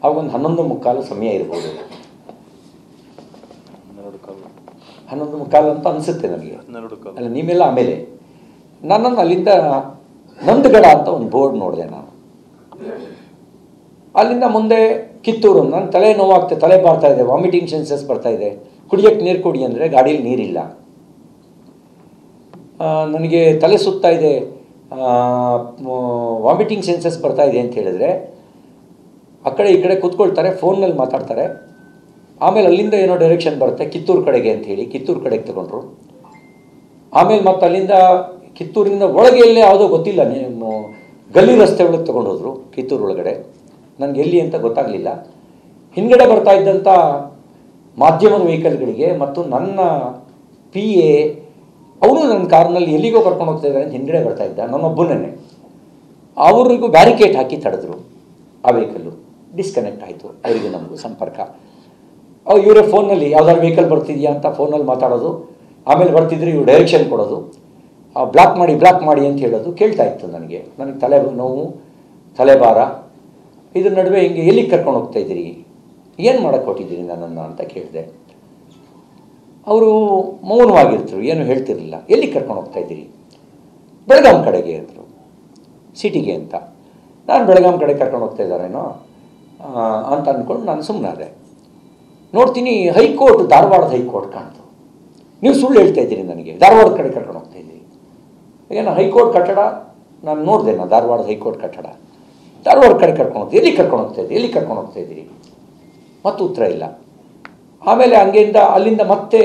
ಆಗೊಂದು 11:15 ಸಮಯ ಇರ್ಬೋದು, 11:15 ಅಂತ ಅನಿಸುತ್ತೆ ನನಗೆ. ಅಲ್ಲ, ನೀವೆಲ್ಲ ಆಮೇಲೆ ನನ್ನನ್ನು ಅಲ್ಲಿಂದ ನಂದಗಡ ಅಂತ ಒಂದು ಬೋರ್ಡ್ ನೋಡಿದೆ ನಾನು. ಅಲ್ಲಿಂದ ಮುಂದೆ ಕಿತ್ತೂರು. ನನ್ನ ತಲೆ ನೋವಾಗ್ತದೆ, ತಲೆ ಬರ್ತಾ ಇದೆ, ವಾಮಿಟಿಂಗ್ ಸೆನ್ಸಸ್ ಬರ್ತಾ ಇದೆ, ಕುಡಿಯೋಕ್ಕೆ ನೀರು ಕೊಡಿ ಅಂದರೆ ಗಾಡೀಲಿ ನೀರಿಲ್ಲ. ನನಗೆ ತಲೆ ಸುತ್ತಾ ಇದೆ, ವಾಮಿಟಿಂಗ್ ಸೆನ್ಸಸ್ ಬರ್ತಾ ಇದೆ ಅಂತ ಹೇಳಿದ್ರೆ ಆ ಕಡೆ ಈ ಕಡೆ ಕೂತ್ಕೊಳ್ತಾರೆ, ಫೋನ್ನಲ್ಲಿ ಮಾತಾಡ್ತಾರೆ. ಆಮೇಲೆ ಅಲ್ಲಿಂದ ಏನೋ ಡೈರೆಕ್ಷನ್ ಬರುತ್ತೆ ಕಿತ್ತೂರು ಕಡೆಗೆ ಅಂತ ಹೇಳಿ ಕಿತ್ತೂರು ಕಡೆಗೆ ತಗೊಂಡ್ರು. ಆಮೇಲೆ ಮತ್ತೆ ಅಲ್ಲಿಂದ ಕಿತ್ತೂರಿನಿಂದ ಒಳಗೆ ಎಲ್ಲೇ ಯಾವುದೋ ಗೊತ್ತಿಲ್ಲ, ಗಲ್ಲಿ ರಸ್ತೆ ಒಳಗೆ ತೊಗೊಂಡೋದ್ರು, ಕಿತ್ತೂರು ಒಳಗಡೆ. ನನಗೆ ಎಲ್ಲಿ ಅಂತ ಗೊತ್ತಾಗಲಿಲ್ಲ. ಹಿಂದ್ಗಡೆ ಬರ್ತಾ ಇದ್ದಂಥ ಮಾಧ್ಯಮದ ವೆಹಿಕಲ್ಗಳಿಗೆ ಮತ್ತು ನನ್ನ PA ಅವನು ನನ್ನ ಕಾರ್ನಲ್ಲಿ ಎಲ್ಲಿಗೋ ಕರ್ಕೊಂಡು ಹೋಗ್ತಾ ಇದ್ದಾರೆ ಅಂತ ಹಿಂದ್ಗಡೆ ಬರ್ತಾ ಇದ್ದ, ನನ್ನೊಬ್ಬನೇ. ಅವ್ರಿಗೂ ಬ್ಯಾರಿಕೇಡ್ ಹಾಕಿ ತಡೆದ್ರು. ಆ ವೆಹಿಕಲ್ಲು ಡಿಸ್ಕನೆಕ್ಟ್ ಆಯಿತು, ಅವರಿಗೆ ನಮಗೂ ಸಂಪರ್ಕ. ಇವರೇ ಫೋನಲ್ಲಿ ಯಾವ್ದಾದ್ರು ವೆಹಿಕಲ್ ಬರ್ತಿದೆಯಾ ಅಂತ ಫೋನಲ್ಲಿ ಮಾತಾಡೋದು, ಆಮೇಲೆ ಬರ್ತಿದ್ರೆ ಇವ್ರು ಡೈರೆಕ್ಷನ್ ಕೊಡೋದು, ಬ್ಲಾಕ್ ಮಾಡಿ ಅಂತ ಹೇಳೋದು ಕೇಳ್ತಾ ಇತ್ತು. ನನಗೆ ತಲೆ ನೋವು, ತಲೆಭಾರ, ಇದ್ರ ನಡುವೆ ಹಿಂಗೆ ಎಲ್ಲಿಗೆ ಕರ್ಕೊಂಡು ಹೋಗ್ತಾ ಇದ್ದೀರಿ, ಏನು ಮಾಡೋಕ್ಕೆ ಹೊಟ್ಟಿದ್ದೀರಿ ನನ್ನನ್ನು ಅಂತ ಕೇಳಿದೆ. ಅವರು ಮೌನವಾಗಿರ್ತರು, ಏನು ಹೇಳ್ತಿರಲಿಲ್ಲ. ಎಲ್ಲಿಗೆ ಕರ್ಕೊಂಡು ಹೋಗ್ತಾ ಇದ್ದೀರಿ? ಬೆಳಗಾಂ ಕಡೆಗೆ ಅಂದರು, ಸಿಟಿಗೆ ಅಂತ. ನಾನು ಬೆಳಗಾಂ ಕಡೆ ಕರ್ಕೊಂಡು ಹೋಗ್ತಾ ಇದ್ದಾರೇನೋ ಅಂತ ಅಂದ್ಕೊಂಡು ನಾನು ಸುಮ್ಮನಾದೆ. ನೋಡ್ತೀನಿ ಹೈಕೋರ್ಟ್, ಧಾರವಾಡದ ಹೈಕೋರ್ಟ್ ಕಾಣ್ತು. ನೀವು ಸುಳ್ಳು ಹೇಳ್ತಾ ಇದ್ದೀರಿ, ನನಗೆ ಧಾರವಾಡದ ಕಡೆ ಕರ್ಕೊಂಡು ಹೋಗ್ತಾ ಇದ್ದೀರಿ. ಏನೋ ಹೈಕೋರ್ಟ್ ಕಟ್ಟಡ ನಾನು ನೋಡಿದೆ, ಧಾರವಾಡದ ಹೈಕೋರ್ಟ್ ಕಟ್ಟಡ. ಧಾರವಾಡ ಕಡೆ ಕರ್ಕೊಂಡು ಹೋಗ್ತೀವಿ, ಎಲ್ಲಿ ಕರ್ಕೊಂಡು ಹೋಗ್ತಾ ಇದ್ದೀರಿ ಮತ್ತು ಉತ್ತರ ಇಲ್ಲ. ಆಮೇಲೆ ಅಲ್ಲಿಂದ ಮತ್ತೆ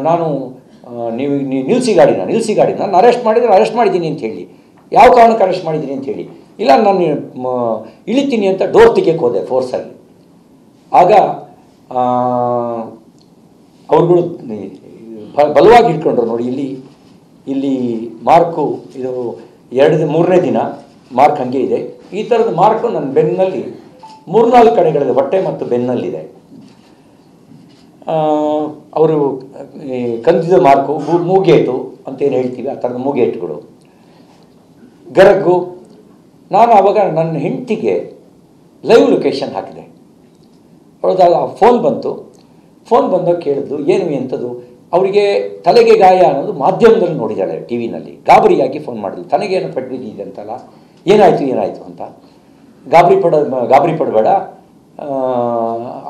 ನಾನು ನೀವು ನಿಲ್ಲಿಸಿ ಗಾಡಿನ ನಾನು ಅರೆಸ್ಟ್ ಮಾಡಿದ್ದೀನಿ ಅಂತ ಹೇಳಿ. ಯಾವ ಕಾರಣಕ್ಕೆ ಅರೆಸ್ಟ್ ಮಾಡಿದ್ದೀನಿ ಅಂತ ಹೇಳಿ. ಇಲ್ಲ, ನಾನು ಇಳಿತೀನಿ ಅಂತ ಡೋರ್ ತೆಗೆಯಕ್ಕೆ ಹೋದೆ ಫೋರ್ಸಾಗಿ. ಆಗ ಅವ್ರುಗಳು ಬಲವಾಗಿ ಹಿಡ್ಕೊಂಡ್ರು. ನೋಡಿ, ಇಲ್ಲಿ ಮಾರ್ಕು, ಇದು 3ನೇ ದಿನ ಮಾರ್ಕ್ ಹಾಗೆ ಇದೆ. ಈ ಥರದ ಮಾರ್ಕು ನನ್ನ ಬೆನ್ನಲ್ಲಿ 3-4 ಕಡೆಗಳಿದೆ, ಹೊಟ್ಟೆ ಮತ್ತು ಬೆನ್ನಲ್ಲಿದೆ. ಅವರು ಕಂದಿದ ಮಾರ್ಕು, ಮೂಗೇಟು ಅಂತೇನು ಹೇಳ್ತೀವಿ, ಆ ಥರದ ಮೂಗೇಟುಗಳು, ಗರಗು. ನಾನು ಆವಾಗ ನನ್ನ ಹೆಂಡತಿಗೆ ಲೈವ್ ಲೊಕೇಶನ್ ಹಾಕಿದೆ. ಅವಳದಾಗ ಫೋನ್ ಬಂದಾಗ ಕೇಳಿದ್ದು, ಏನು ಎಂಥದ್ದು. ಅವರಿಗೆ ತಲೆಗೆ ಗಾಯ ಅನ್ನೋದು ಮಾಧ್ಯಮದಲ್ಲಿ ನೋಡಿದ್ದಾಳೆ, TV ನಲ್ಲಿ. ಗಾಬರಿಯಾಗಿ ಫೋನ್ ಮಾಡಿದ್ಲು, ತನಗೇನು ಪೆಟ್ಟು ಬಿದ್ದಿದೆ ಅಂತಲ್ಲ, ಏನಾಯಿತು ಅಂತ. ಗಾಬರಿ ಪಡಬೇಡ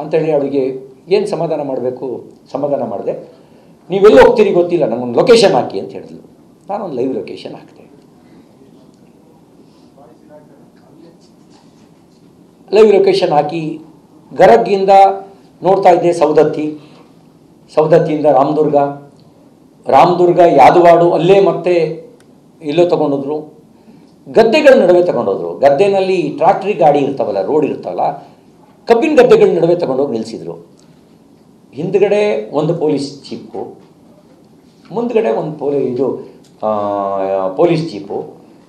ಅಂತೇಳಿ ಅವಳಿಗೆ ಏನು ಸಮಾಧಾನ ಮಾಡಬೇಕು ಸಮಾಧಾನ ಮಾಡಿದೆ. ನೀವೆಲ್ಲಿ ಹೋಗ್ತೀರಿ ಗೊತ್ತಿಲ್ಲ, ನನಗೊಂದು ಲೊಕೇಶನ್ ಹಾಕಿ ಅಂತ ಹೇಳಿದ್ಲು. ನಾನೊಂದು ಲೈವ್ ಲೊಕೇಶನ್ ಹಾಕಿದೆ. ಲೈವ್ ಲೊಕೇಶನ್ ಹಾಕಿ ಗರಗ್ಗಿಂದ ನೋಡ್ತಾ ಇದ್ದೆ ಸೌದತ್ತಿಯಿಂದ ರಾಮದುರ್ಗ ಯಾದವಾಡು, ಅಲ್ಲೇ ಮತ್ತೆ ಇಲ್ಲೋ ತಗೊಂಡೋದ್ರು. ಗದ್ದೆಗಳ ನಡುವೆ ತಗೊಂಡೋದ್ರು. ಗದ್ದೆನಲ್ಲಿ ಟ್ರಾಕ್ಟ್ರಿ ಗಾಡಿ ಇರ್ತಾವಲ್ಲ, ರೋಡ್ ಇರ್ತಾವಲ್ಲ, ಕಬ್ಬಿನ ಗದ್ದೆಗಳ ನಡುವೆ ತಗೊಂಡೋಗಿ ನಿಲ್ಲಿಸಿದ್ರು. ಹಿಂದ್ಗಡೆ ಒಂದು ಪೊಲೀಸ್ ಜೀಪು, ಮುಂದ್ಗಡೆ ಒಂದು ಪೊಲೀಸ್ ಜೀಪು.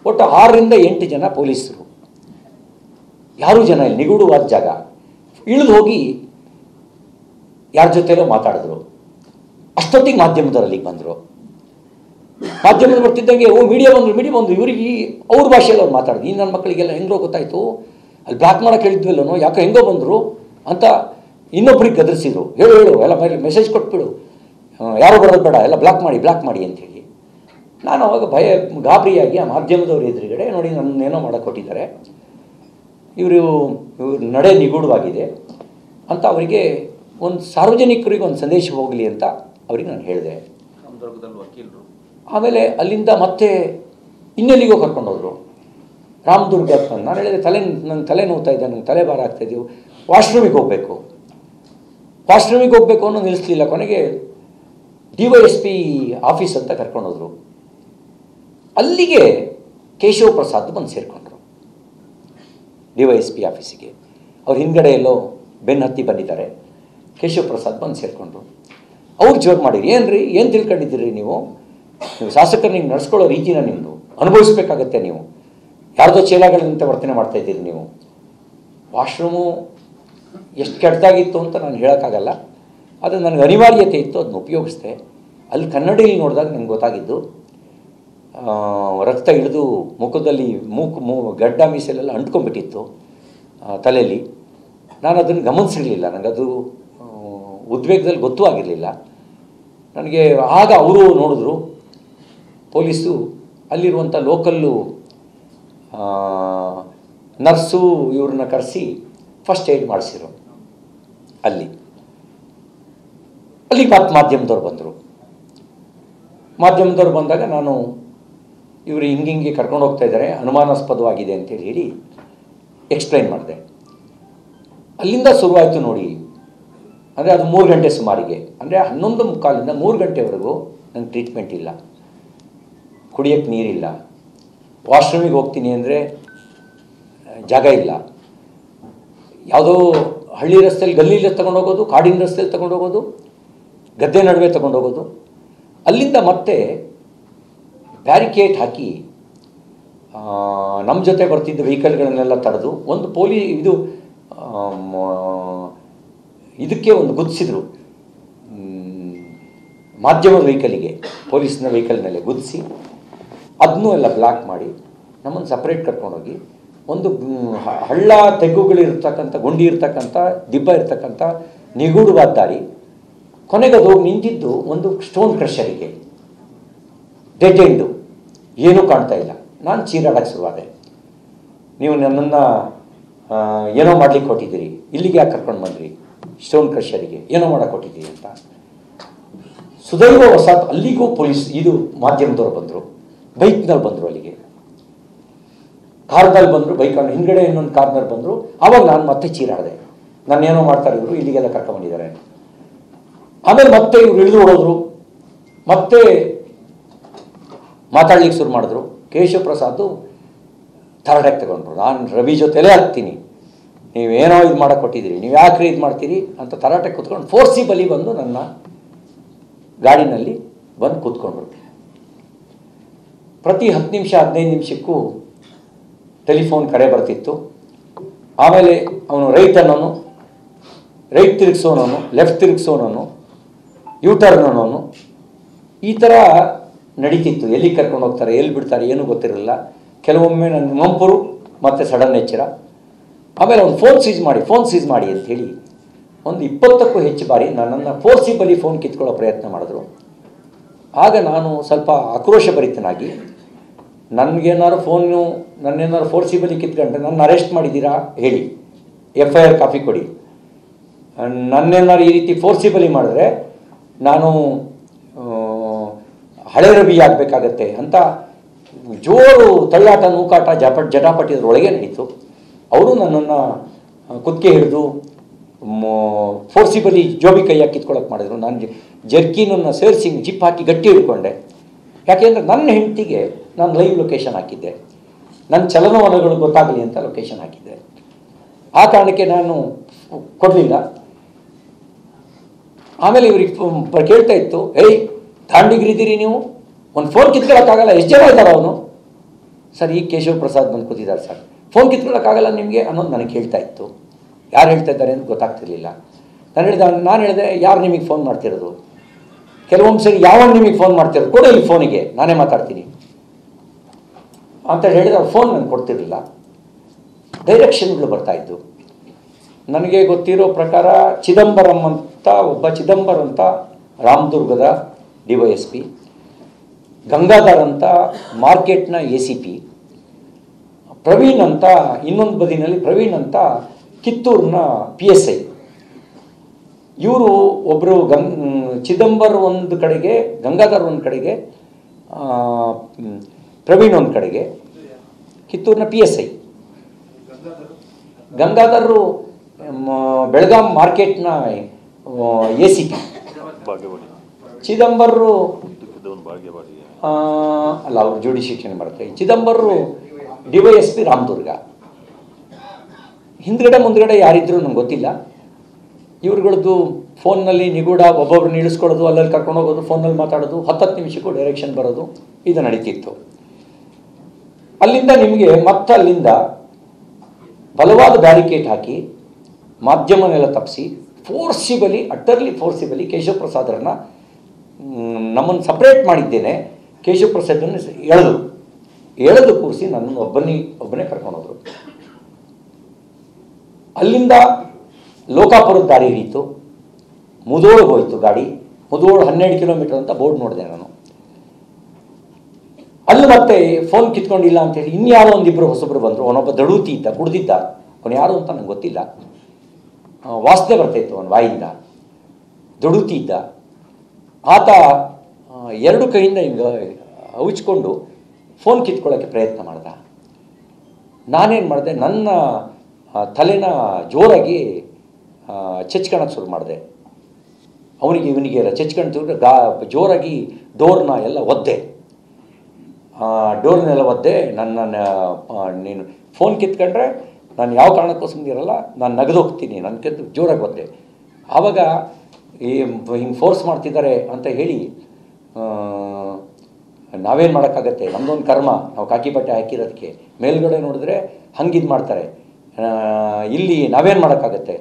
ಒಟ್ಟು 6-8 ಜನ ಪೊಲೀಸರು, ಯಾರೂ ಜನ ಇಲ್ಲ, ನಿಗೂಢವಾದ ಜಾಗ. ಇಳಿದು ಹೋಗಿ ಯಾರ ಜೊತೆಲೋ ಮಾತಾಡಿದ್ರು. ಅಷ್ಟೊತ್ತಿಗೆ ಮಾಧ್ಯಮದವರಲ್ಲಿ ಬಂದರು. ಮಾಧ್ಯಮದಲ್ಲಿ ಬರ್ತಿದ್ದಂಗೆ ಮೀಡಿಯಾ ಬಂದು ಇವರಿಗೆ ಅವ್ರ ಭಾಷೆಯಲ್ಲಿ ಅವ್ರು ಮಾತಾಡಿದ್ರು. ಈ ನನ್ನ ಮಕ್ಕಳಿಗೆಲ್ಲ ಹೆಂಗೋ ಗೊತ್ತಾಯಿತು, ಅಲ್ಲಿ ಬ್ಲಾಕ್ ಮಾಡೋಕೆ ಹೇಳಿದ್ವಲ್ಲನೋ, ಯಾಕೆ ಹೆಂಗೋ ಬಂದರು ಅಂತ ಇನ್ನೊಬ್ರಿಗೆ ಗದರಿಸಿದ್ರು. ಹೇಳು ಎಲ್ಲ ಮೆಸೇಜ್ ಕೊಟ್ಬಿಡು, ಯಾರೋ ಬರೋದು ಬೇಡ, ಎಲ್ಲ ಬ್ಲಾಕ್ ಮಾಡಿ ಅಂಥೇಳಿ. ನಾನು ಅವಾಗ ಗಾಬರಿಯಾಗಿ ಆ ಮಾಧ್ಯಮದವ್ರ ಎದುರುಗಡೆ, ನೋಡಿ ನನ್ನೇನೋ ಮಾಡೋಕ್ಕೆ ಕೊಟ್ಟಿದ್ದಾರೆ, ಇವರು ನಡೆ ನಿಗೂಢವಾಗಿದೆ ಅಂತ ಅವರಿಗೆ ಒಂದು ಸಾರ್ವಜನಿಕರಿಗೆ ಒಂದು ಸಂದೇಶ ಹೋಗಲಿ ಅಂತ ಅವ್ರಿಗೆ ನಾನು ಹೇಳಿದೆ. ಆಮೇಲೆ ಅಲ್ಲಿಂದ ಮತ್ತೆ ಇನ್ನೆಲ್ಲಿಗೋ ಕರ್ಕೊಂಡೋದ್ರು, ರಾಮದುರ್ಗ. ನಾನು ಹೇಳಿದೆ, ನನ್ನ ತಲೆ ನೋವ್ತಾ ಇದೆ, ನನಗೆ ತಲೆ ಭಾರ ಆಗ್ತಾಯಿದ್ದೀವಿ, ವಾಶ್ರೂಮಿಗೆ ಹೋಗಬೇಕು ಅನ್ನೋ ನಿಲ್ಲಿಸಲಿಲ್ಲ. ಕೊನೆಗೆ DYSP ಆಫೀಸ್ ಅಂತ ಕರ್ಕೊಂಡೋದ್ರು. ಅಲ್ಲಿಗೆ ಕೇಶವ ಪ್ರಸಾದ್ ಬಂದು ಸೇರಿಕೊಂಡ್ರು DYSP ಆಫೀಸಿಗೆ. ಅವ್ರು ಹಿಂದ್ಗಡೆ ಎಲ್ಲೋ ಬೆನ್ನು ಹತ್ತಿ ಬಂದಿದ್ದಾರೆ. ಕೇಶವ ಪ್ರಸಾದ್ ಬಂದು ಸೇರಿಕೊಂಡ್ರು. ಅವ್ರು ಜೋರು ಮಾಡಿರಿ, ಏನು ತಿಳ್ಕೊಂಡಿದ್ದೀರಿ ನೀವು ಶಾಸಕರು ನಿಮ್ಗೆ ನಡೆಸ್ಕೊಳ್ಳೋ ರೀತಿನ ನಿಮ್ಮದು ಅನುಭವಿಸ್ಬೇಕಾಗತ್ತೆ, ನೀವು ಯಾರ್ದೋ ಚೇಲಾಗಳಂತೆ ವರ್ತನೆ ಮಾಡ್ತಾಯಿದ್ದೀರಿ ನೀವು. ವಾಶ್ರೂಮು ಎಷ್ಟು ಕೆಟ್ಟದಾಗಿತ್ತು ಅಂತ ನಾನು ಹೇಳೋಕ್ಕಾಗಲ್ಲ, ಅದು ನನಗೆ ಅನಿವಾರ್ಯತೆ ಇತ್ತು, ಅದನ್ನ ಉಪಯೋಗಿಸ್ದೆ. ಅಲ್ಲಿ ಕನ್ನಡಿಯಲ್ಲಿ ನೋಡಿದಾಗ ನನಗೆ ಗೊತ್ತಾಗಿದ್ದು, ರಕ್ತ ಇಳಿದು ಮುಖದಲ್ಲಿ ಗಡ್ಡ ಮೀಸೆಲೆಲ್ಲ ಅಂಟ್ಕೊಂಡ್ಬಿಟ್ಟಿತ್ತು ತಲೆಯಲ್ಲಿ. ನಾನು ಅದನ್ನು ಗಮನಿಸಿರಲಿಲ್ಲ, ನನಗದು ಉದ್ವೇಗದಲ್ಲಿ ಗೊತ್ತೂ ಆಗಿರಲಿಲ್ಲ ನನಗೆ. ಆಗ ಅವರು ನೋಡಿದ್ರು, ಪೊಲೀಸು ಅಲ್ಲಿರುವಂಥ ಲೋಕಲ್ಲು ನರ್ಸು ಇವ್ರನ್ನ ಕರೆಸಿ ಫಸ್ಟ್ ಏಡ್ ಮಾಡಿಸಿರು. ಅಲ್ಲಿಗೆ ಮತ್ತೆ ಮಾಧ್ಯಮದವ್ರು ಬಂದಾಗ ನಾನು ಇವರು ಹಿಂಗೆ ಕರ್ಕೊಂಡು ಹೋಗ್ತಾ ಇದ್ದಾರೆ, ಅನುಮಾನಾಸ್ಪದವಾಗಿದೆ ಅಂತೇಳಿ ಹೇಳಿ ಎಕ್ಸ್ಪ್ಲೈನ್ ಮಾಡಿದೆ. ಅಲ್ಲಿಂದ ಶುರುವಾಯಿತು ನೋಡಿ. ಅಂದರೆ ಅದು 3 ಗಂಟೆ ಸುಮಾರಿಗೆ, ಅಂದರೆ 11:45 3 ಗಂಟೆವರೆಗೂ ನಂಗೆ ಟ್ರೀಟ್ಮೆಂಟ್ ಇಲ್ಲ, ಕುಡಿಯೋಕ್ಕೆ ನೀರಿಲ್ಲ, ವಾಶ್ರೂಮಿಗೆ ಹೋಗ್ತೀನಿ ಅಂದರೆ ಜಾಗ ಇಲ್ಲ. ಯಾವುದೋ ಹಳ್ಳಿ ರಸ್ತೆಯಲ್ಲಿ ಗಲ್ಲಿಯಲ್ಲಿ ತೊಗೊಂಡೋಗೋದು, ಕಾಡಿನ ರಸ್ತೆಯಲ್ಲಿ ತೊಗೊಂಡೋಗೋದು, ಗದ್ದೆ ನಡುವೆ ತೊಗೊಂಡೋಗೋದು. ಅಲ್ಲಿಂದ ಮತ್ತೆ ಬ್ಯಾರಿಕೇಡ್ ಹಾಕಿ ನಮ್ಮ ಜೊತೆ ಬರ್ತಿದ್ದ ವೆಹಿಕಲ್ಗಳನ್ನೆಲ್ಲ ತಡೆದು ಒಂದು ಇದಕ್ಕೆ ಒಂದು ಗುದ್ದಿಸಿದ್ರು, ಮಾಧ್ಯಮದ ವೆಹಿಕಲಿಗೆ, ಪೊಲೀಸ್ನ ವೆಹಿಕಲ್ನಲ್ಲೇ ಗುದ್ದಿಸಿ ಅದನ್ನೂ ಎಲ್ಲ ಬ್ಲಾಕ್ ಮಾಡಿ ನಮ್ಮನ್ನು ಸಪ್ರೇಟ್ ಕರ್ಕೊಂಡೋಗಿ ಒಂದು ಹಳ್ಳ ತೆಗ್ಗುಗಳಿರ್ತಕ್ಕಂಥ, ಗುಂಡಿ ಇರ್ತಕ್ಕಂಥ, ದಿಬ್ಬ ಇರ್ತಕ್ಕಂಥ ನಿಗೂಢವಾದ ದಾರಿ. ಕೊನೆಗೆ ಅದು ಹೋಗಿ ನಿಂತಿದ್ದು ಒಂದು ಸ್ಟೋನ್ ಕ್ರಷರಿಗೆ, ಡೆಡ್ ಎಂಡು, ಏನೂ ಕಾಣ್ತಾ ಇಲ್ಲ. ನಾನು ಚೀರಾಡಕ್ಕೆ ಶುರುವಾದೆ. ನೀವು ನನ್ನನ್ನು ಏನೋ ಮಾಡ್ಲಿಕ್ಕೆ ಕೊಟ್ಟಿದ್ದೀರಿ, ಇಲ್ಲಿಗೆ ಯಾಕೆ ಕರ್ಕೊಂಡು ಬಂದ್ರಿ, ಸ್ಟೋನ್ ಕ್ರಷರಿಗೆ ಏನೋ ಮಾಡೋಕ್ಕೆ ಕೊಟ್ಟಿದ್ದೀರಿ ಅಂತ. ಸುದೈವ ಹೊಸಾತ್ ಅಲ್ಲಿಗೂ ಪೊಲೀಸ್ ಇದು ಮಾಧ್ಯಮದವ್ರು ಬಂದರು, ಬೈಕ್ನಲ್ಲಿ ಬಂದರು, ಅಲ್ಲಿಗೆ ಕಾರ್ನಲ್ಲಿ ಬಂದರು, ಬೈಕನ್ನು ಹಿಂದ್ಗಡೆ ಇನ್ನೊಂದು ಕಾರ್ನಲ್ಲಿ ಬಂದರು. ಆವಾಗ ನಾನು ಮತ್ತೆ ಚೀರಾಡಿದೆ, ನಾನೇನೋ ಮಾಡ್ತಾರೆ ಇವರು, ಇಲ್ಲಿಗೆಲ್ಲ ಕರ್ಕೊಂಡ್ಬಂದಿದ್ದಾರೆ. ಆಮೇಲೆ ಮತ್ತೆ ಇವ್ರು ಇಳಿದು ಓಡೋದ್ರು, ಮತ್ತೆ ಮಾತಾಡ್ಲಿಕ್ಕೆ ಶುರು ಮಾಡಿದ್ರು. ಕೇಶವ ಪ್ರಸಾದ್ ತರಡೆಗೆ ತಗೊಂಡ್ರು. ನಾನು ರವಿ ಜೊತೆಲೇ ಹಾಕ್ತೀನಿ, ನೀವೇನೋ ಇದು ಮಾಡೋಕ್ಕೆ ಕೊಟ್ಟಿದ್ದೀರಿ, ನೀವು ಯಾಕ್ರಿ ಇದು ಮಾಡ್ತೀರಿ ಅಂತ ತರಾಟೆ ಕೂತ್ಕೊಂಡು ಫೋರ್ಸಿಬಲಿ ಬಂದು ನನ್ನ ಗಾಡಿನಲ್ಲಿ ಬಂದು ಕೂತ್ಕೊಂಡ್ರು. ಪ್ರತಿ 10 ನಿಮಿಷ 15 ನಿಮಿಷಕ್ಕೂ ಟೆಲಿಫೋನ್ ಕರೆ ಬರ್ತಿತ್ತು. ಆಮೇಲೆ ಅವನು ರೈಟ್ ಅನ್ನೋನು, ರೈಟ್ ತಿರುಗಿಸೋನವನು, ಲೆಫ್ಟ್ ತಿರುಗಿಸೋನವನು, ಯೂಟರ್ನ್ ಅನ್ನೋನು, ಈ ಥರ ನಡೀತಿತ್ತು. ಎಲ್ಲಿ ಕರ್ಕೊಂಡು ಹೋಗ್ತಾರೆ, ಎಲ್ಲಿ ಬಿಡ್ತಾರೆ ಏನೂ ಗೊತ್ತಿರಲಿಲ್ಲ. ಕೆಲವೊಮ್ಮೆ ನನ್ನ ಮಂಪರು ಮತ್ತು ಸಡನ್ ಎಚ್ಚರ. ಆಮೇಲೆ ಅವ್ನು ಫೋನ್ ಸೀಸ್ ಮಾಡಿ ಅಂಥೇಳಿ ಒಂದು 20ಕ್ಕೂ ಹೆಚ್ಚು ಬಾರಿ ನನ್ನನ್ನು ಫೋರ್ಸಿಬಲಿ ಫೋನ್ ಕಿತ್ಕೊಳ್ಳೋ ಪ್ರಯತ್ನ ಮಾಡಿದ್ರು. ಆಗ ನಾನು ಸ್ವಲ್ಪ ಆಕ್ರೋಶಭರಿತನಾಗಿ, ನನ್ನೇನಾದ್ರು ಫೋರ್ಸಿಬಲಿ ಕಿತ್ಕೊಂಡ್ರೆ ನನ್ನ ಅರೆಸ್ಟ್ ಮಾಡಿದ್ದೀರಾ ಹೇಳಿ, FIR ಕಾಪಿ ಕೊಡಿ, ನನ್ನೇನಾದ್ರು ಈ ರೀತಿ ಫೋರ್ಸಿಬಲಿ ಮಾಡಿದ್ರೆ ನಾನು ಹಳೆ ರವಿ ಆಗಬೇಕಾಗತ್ತೆ ಅಂತ ಜೋರು ತಳ್ಳಾಟ, ನೂಕಾಟ, ಜಟಾಪಟಿಯದ್ರೊಳಗೆ ನಡೀತು. ಅವರು ನನ್ನನ್ನು ಕುತ್ತಿಗೆ ಹಿಡಿದು ಫೋರ್ಸಿಬಲಿ ಜೋಬಿ ಕೈಯಾಗಿ ಕಿತ್ಕೊಳ್ಳೋಕೆ ಮಾಡಿದ್ರು. ನಾನು ಜರ್ಕಿನನ್ನು ಸೇರಿಸಿ ಜಿಪ್ ಹಾಕಿ ಗಟ್ಟಿ ಹಿಡ್ಕೊಂಡೆ. ಯಾಕೆಂದರೆ ನನ್ನ ಹೆಂಡತಿಗೆ ನಾನು ಲೈವ್ ಲೊಕೇಶನ್ ಹಾಕಿದ್ದೆ, ನನ್ನ ಚಲನವಲನಗಳು ಗೊತ್ತಾಗಲಿ ಅಂತ ಲೊಕೇಶನ್ ಹಾಕಿದ್ದೆ. ಆ ಕಾರಣಕ್ಕೆ ನಾನು ಕೊಡಲಿಲ್ಲ. ಆಮೇಲೆ ಇವ್ರಿಗೆ ಕೇಳ್ತಾ ಇತ್ತು, ಏಯ್ ದಾಂಡಿಗಿರಿದ್ದೀರಿ ನೀವು, ಒಂದು ಫೋನ್ ಕಿತ್ಕೊಳ್ಳೋಕ್ಕಾಗಲ್ಲ, ಎಷ್ಟು ಜನ ಇದ್ದಾರೆ ಅವನು. ಸರ್ ಈಗ ಕೇಶವ ಪ್ರಸಾದ್ ಬಂದು ಕೂತಿದ್ದಾರೆ ಸರ್, ಫೋನ್ ಕಿತ್ಕೊಳ್ಳೋಕ್ಕಾಗಲ್ಲ ನಿಮಗೆ ಅನ್ನೋದು ನನಗೆ ಹೇಳ್ತಾ ಇತ್ತು. ಯಾರು ಹೇಳ್ತಾ ಇದ್ದಾರೆ ಅಂತ ಗೊತ್ತಾಗ್ತಿರ್ಲಿಲ್ಲ. ನಾನು ಹೇಳಿದೆ ಯಾರು ನಿಮಗೆ ಫೋನ್ ಮಾಡ್ತಿರೋದು, ಕೆಲವೊಂದು ಸರಿ ಯಾವಾಗ ನಿಮಗೆ ಫೋನ್ ಮಾಡ್ತಿರೋದು ಕೊಡು ಈ ಫೋನಿಗೆ, ನಾನೇ ಮಾತಾಡ್ತೀನಿ ಅಂತ ಹೇಳಿದ್ರೆ ಅವ್ರು ಫೋನ್ ನನಗೆ ಕೊಡ್ತಿರಲಿಲ್ಲ. ಡೈರೆಕ್ಷನ್ಗಳು ಬರ್ತಾಯಿದ್ದು. ನನಗೆ ಗೊತ್ತಿರೋ ಪ್ರಕಾರ ಚಿದಂಬರಂ ಅಂತ ರಾಮದುರ್ಗದ DYSP, ಗಂಗಾಧರ್ ಅಂತ ಮಾರ್ಕೆಟ್ನ ACP, ಪ್ರವೀಣ್ ಅಂತ ಇನ್ನೊಂದು ಬದಿನಲ್ಲಿ ಪ್ರವೀಣ್ ಅಂತ ಕಿತ್ತೂರಿನ PSI. ಇವರು ಒಬ್ಬರು ಚಿದಂಬರ್ ಒಂದು ಕಡೆಗೆ, ಗಂಗಾಧರ್ ಒಂದು ಕಡೆಗೆ, ಪ್ರವೀಣ್ ಒಂದು ಕಡೆಗೆ, ಕಿತ್ತೂರಿನ PSI. ಗಂಗಾಧರು ಬೆಳಗಾಂ ಮಾರ್ಕೆಟ್ನ ACP. ಚಿದಂಬರು ಅಲ್ಲ, ಅವರು ಜೋಡಿ ಶಿಕ್ಷಣ ಬರುತ್ತೆ. ಚಿದಂಬರು DYSP ರಾಮದುರ್ಗ. ಮುಂದ್ಗಡೆ ಯಾರಿದ್ರು ನಂಗೆ ಗೊತ್ತಿಲ್ಲ. ಇವ್ರುಗಳದ್ದು ಫೋನ್ನಲ್ಲಿ ನಿಗೂಢ, ಒಬ್ಬೊಬ್ರನ್ನ ಇಳಿಸ್ಕೊಳ್ಳೋದು, ಅಲ್ಲಲ್ಲಿ ಕರ್ಕೊಂಡು ಹೋಗೋದು, ಫೋನಲ್ಲಿ ಮಾತಾಡೋದು, 10 ನಿಮಿಷಕ್ಕೂ ಡೈರೆಕ್ಷನ್ ಬರೋದು, ಇದು ನಡೀತಿತ್ತು. ಅಲ್ಲಿಂದ ಅಲ್ಲಿಂದ ಬಲವಾದ ಬ್ಯಾರಿಕೇಡ್ ಹಾಕಿ ಮಾಧ್ಯಮನೆಲ್ಲ ತಪ್ಪಿಸಿ ಅಟರ್ಲಿ ಫೋರ್ಸಿಬಲಿ ಕೇಶವ ಪ್ರಸಾದರನ್ನು ನಮ್ಮನ್ನು ಸಪ್ರೇಟ್ ಮಾಡಿದ್ದೇನೆ. ಕೇಶವ ಪ್ರಸಾದನ್ನು ಎಳೆದು ಕೂರಿಸಿ ನನ್ನನ್ನು ಒಬ್ಬನೇ ಕರ್ಕೊಂಡೋದ್ರು. ಅಲ್ಲಿಂದ ಲೋಕಾಪುರದ ದಾರಿ ಹಿಡಿಯಿತು, ಮುದೋಳಿಗೆ ಹೋಯಿತು ಗಾಡಿ. ಮುದೋಳು 12 ಕಿಲೋಮೀಟರ್ ಅಂತ ಬೋರ್ಡ್ ನೋಡಿದೆ ನಾನು. ಅಲ್ಲಿ ಮತ್ತೆ ಫೋನ್ ಕಿತ್ಕೊಂಡಿಲ್ಲ ಅಂತೇಳಿ ಇನ್ಯಾರೋ ಒಂದಿಬ್ಬರು ಹೊಸಬ್ರು ಬಂದರು. ಅವನೊಬ್ಬ ದಡೂತಿ ಇದ್ದ, ಕುಡ್ದಿದ್ದ, ಅವನು ಯಾರು ಅಂತ ನಂಗೆ ಗೊತ್ತಿಲ್ಲ. ವಾಸನೆ ಬರ್ತಾಯಿತ್ತು ಅವನ ಬಾಯಿಂದ, ದಡೂತಿ ಇದ್ದ. ಆತ 2 ಕೈಯಿಂದ ಹಿಂಗೆ ಹೌಚ್ಕೊಂಡು ಫೋನ್ ಕಿತ್ಕೊಳ್ಳೋಕ್ಕೆ ಪ್ರಯತ್ನ ಮಾಡ್ದ. ನಾನೇನು ಮಾಡಿದೆ, ನನ್ನ ತಲೆನ ಜೋರಾಗಿ ಚೆಚ್ಕೊಳಕ್ಕೆ ಶುರು ಮಾಡಿದೆ. ಇವನಿಗೆ ಎಲ್ಲ ಚೆಚ್ಕೊಂಡು ಜೋರಾಗಿ ಡೋರ್ನ ಎಲ್ಲ ಒದ್ದೆ. ಡೋರ್ನೆಲ್ಲ ಒದ್ದೆ ನೀನು ಫೋನ್ ಕಿತ್ಕೊಂಡ್ರೆ ನಾನು ಯಾವ ಕಾರಣಕ್ಕೂ ಸುಮ್ಮನಿರಲ್ಲ, ನಾನು ನಗದೋಗ್ತೀನಿ, ನನ್ನ ಕಿತ್ತು ಜೋರಾಗಿ ಒದ್ದೆ. ಆವಾಗ ಹಿಂಗೆ ಫೋರ್ಸ್ ಮಾಡ್ತಿದ್ದಾರೆ ಅಂತ ಹೇಳಿ ನಾವೇನು ಮಾಡೋಕ್ಕಾಗತ್ತೆ, ನಮ್ಮದೊಂದು ಕರ್ಮ, ನಾವು ಕಾಕಿ ಬಟ್ಟೆ ಹಾಕಿರೋದಕ್ಕೆ. ಮೇಲ್ಗಡೆ ನೋಡಿದ್ರೆ ಹಂಗೆ ಇದು ಮಾಡ್ತಾರೆ, ಇಲ್ಲಿ ನಾವೇನು ಮಾಡೋಕ್ಕಾಗತ್ತೆ.